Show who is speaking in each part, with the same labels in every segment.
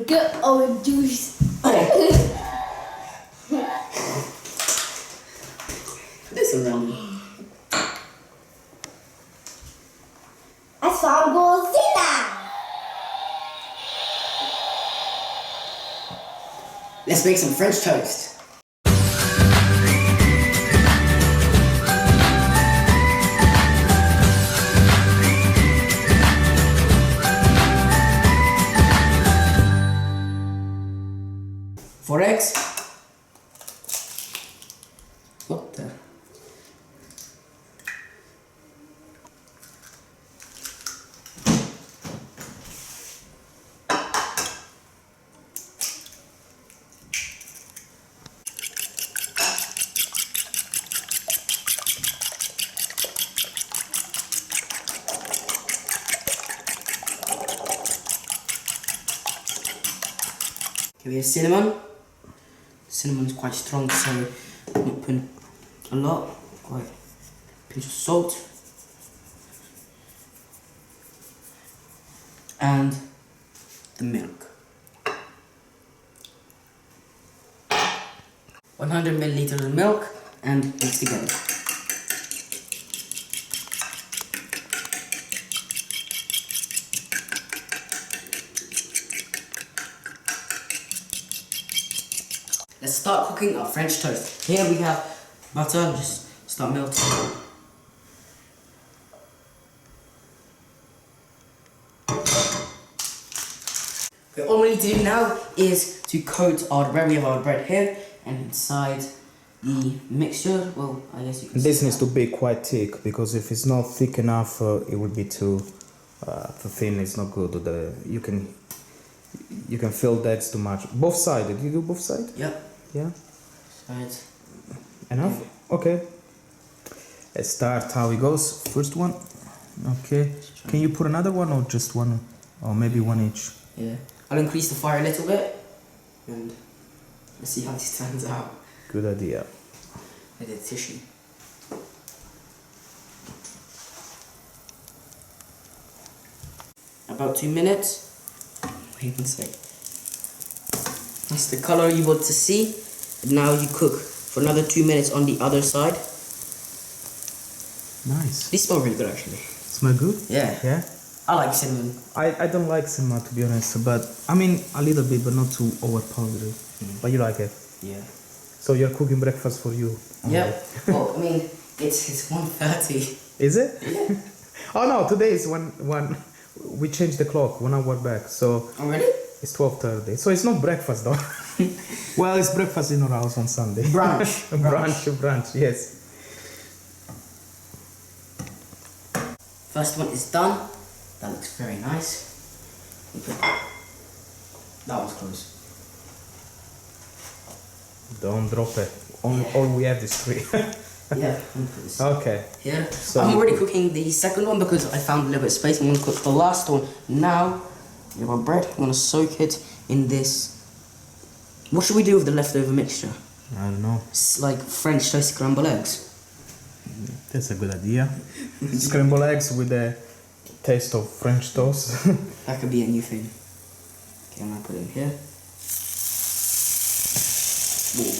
Speaker 1: Get orange juice.
Speaker 2: This around.
Speaker 1: I found Godzilla.
Speaker 2: Let's make some French toast. Four eggs. What the? Okay, we have cinnamon. Cinnamon is quite strong, so I'm not putting a lot. Quite a pinch of salt. And the milk. 100 milliliters of milk and mix together. Let's start cooking our French toast. Here we have butter, just start melting. Okay, all we need to do now is to coat our bread. We have our bread here, and inside the mixture, well, I guess you can
Speaker 3: This needs to be quite thick, because if it's not thick enough, it will be too thin. It's not good. You can feel that's too much. Both sides. Did you do both sides?
Speaker 2: Yep.
Speaker 3: Yeah.
Speaker 2: Sides.
Speaker 3: Enough? Okay. Let's start how it goes. First one. Okay. Can you put another one or just one? Or maybe one each?
Speaker 2: Yeah. I'll increase the fire a little bit, and let's see how this turns out.
Speaker 3: Good idea.
Speaker 2: I did tissue. About 2 minutes. Wait 1 sec. That's the color you want to see. And now you cook for another 2 minutes on the other side.
Speaker 3: Nice.
Speaker 2: These smell really good actually.
Speaker 3: Smell good?
Speaker 2: Yeah.
Speaker 3: Yeah?
Speaker 2: I like cinnamon.
Speaker 3: I don't like cinnamon, to be honest, but I mean a little bit, but not too overpowdered. But you like it.
Speaker 2: Yeah.
Speaker 3: So you're cooking breakfast for you.
Speaker 2: Yeah. Well, I mean, it's 1:30.
Speaker 3: Is it?
Speaker 2: Yeah.
Speaker 3: Oh no, today is one. We changed the clock 1 hour back, so
Speaker 2: Already?
Speaker 3: it's 12:30. So it's not breakfast though. Well, it's breakfast in our house on Sunday.
Speaker 2: Brunch.
Speaker 3: brunch. Yes.
Speaker 2: First one is done. That looks very nice. That was close.
Speaker 3: Don't drop it. All we have is 3.
Speaker 2: Yeah, I'm gonna put this
Speaker 3: Okay.
Speaker 2: here.
Speaker 3: So
Speaker 2: I'm already cooking the second one because I found a little bit of space. I'm gonna cook the last one now. We have our bread. I'm gonna soak it in this. What should we do with the leftover mixture?
Speaker 3: I don't know.
Speaker 2: It's like French toast scrambled eggs.
Speaker 3: That's a good idea. Scrambled eggs with the taste of French toast.
Speaker 2: That could be a new thing. Okay, I'm gonna put it in here. Ooh.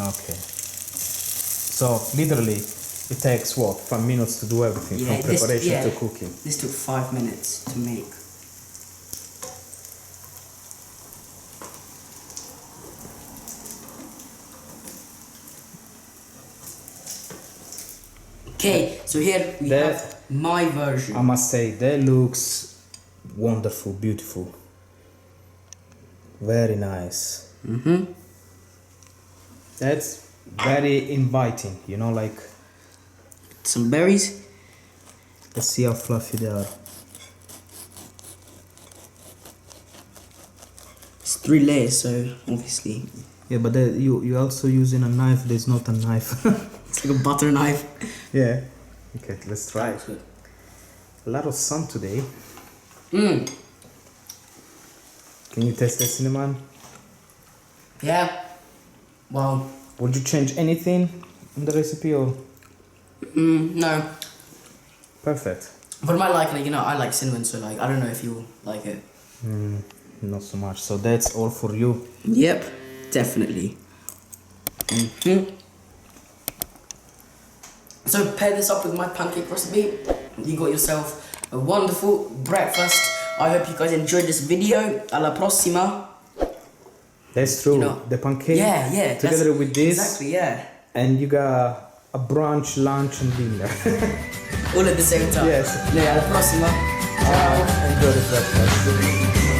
Speaker 3: Okay. So literally, it takes what, 5 minutes to do everything
Speaker 2: Yeah,
Speaker 3: from preparation to cooking.
Speaker 2: This took 5 minutes to make. Okay, so here we have my version.
Speaker 3: I must say, that looks wonderful, beautiful. Very nice.
Speaker 2: Mm-hmm.
Speaker 3: That's very inviting, you know, like,
Speaker 2: Some berries.
Speaker 3: let's see how fluffy they are.
Speaker 2: It's 3 layers, so obviously
Speaker 3: Yeah, but you also using a knife. There's not a knife.
Speaker 2: it's like a butter knife.
Speaker 3: Yeah. Okay, let's try it.
Speaker 2: That's good.
Speaker 3: A lot of sun today.
Speaker 2: Mmm.
Speaker 3: Can you taste the cinnamon?
Speaker 2: Yeah. Well.
Speaker 3: Would you change anything in the recipe or?
Speaker 2: No.
Speaker 3: Perfect.
Speaker 2: But I like it, you know, I like cinnamon, so like, I don't know if you like it.
Speaker 3: Not so much. So that's all for you.
Speaker 2: Yep, definitely. So pair this up with my pancake recipe. You got yourself a wonderful breakfast. I hope you guys enjoyed this video. Alla prossima.
Speaker 3: That's true.
Speaker 2: You know,
Speaker 3: the pancake.
Speaker 2: Yeah.
Speaker 3: Together with this.
Speaker 2: Exactly, yeah.
Speaker 3: And you got a brunch, lunch, and dinner.
Speaker 2: All at the same time.
Speaker 3: Yes.
Speaker 2: Yeah, alla prossima. Ciao.
Speaker 3: Enjoy the breakfast.